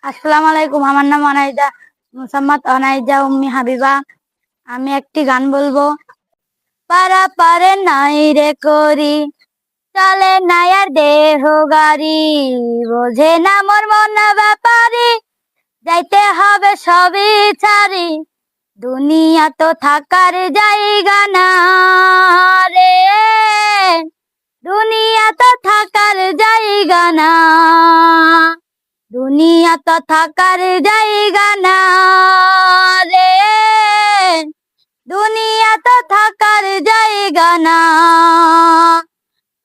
আসসালামু আলাইকুম। আমার নাম অনাইজা মুসাম্মদ অনাইজা উম্মি হাবিবা। আমি একটি গান বলবো। পারা পারে নাই রে করি, চলে নাই আর দেহ গাড়ি, বোঝে না মোর মন ব্যাপারি, যাইতে হবে সবই ছাড়ি। দুনিয়া তো থাকার জায়গা না রে, দুনিয়া তো থাকার জায়গা না, দুনিয়া তো থাকার জায়গা না রে, দুনিয়া তো থাকার জায়গা না।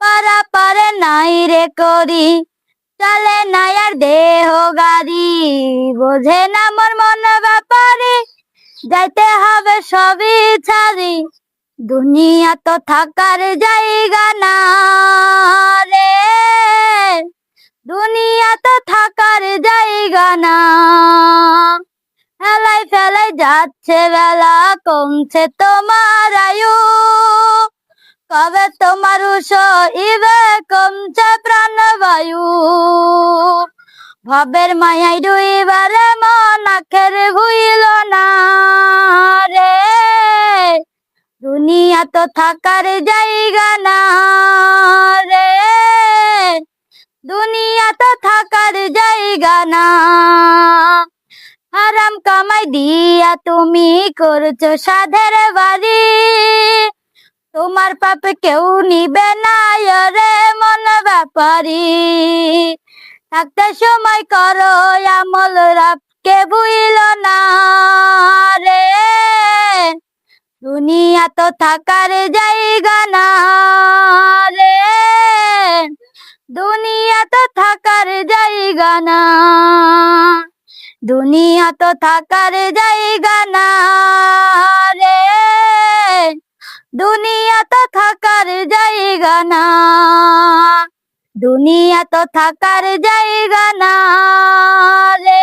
পারা পারে নাই রে করি, চলে নাই আর দেহ গাড়ি, বোঝে না মোর মন ব্যাপারি, যাইতে হবে সবই ছাড়ি। দুনিয়া তো থাকার জায়গা না রে, দুনিয়া তো থাকার জায়গা না। হেলাই ফেলাই যাচ্ছে বেলা, কমছে তোমার আয়ু, কবে তোমার সইবে কমছে প্রাণবায়ু। ভবের মায়াই ডুইবারে মন আখের ভুইল না রে, দুনিয়া তো থাকার জায়গা না রে, দুনিয়া তো থাকার জায়গা না। হারাম কামাই দিয়া তুমি করছো সাধের বাড়ি, তোমার পাপে কেউ নিবে না রে মন ব্যাপারি। থাকতে সময় করো আমল, রাবকে ভুইল না রে, দুনিয়া তো থাকার জায়গা না রে, দুনিয়া তো থাকার জায়গা না, দুনিয়া তো থাকার জায়গা না রে, দুনিয়া তো থাকার জায়গা না, দুনিয়া তো থাকার জায়গা না রে।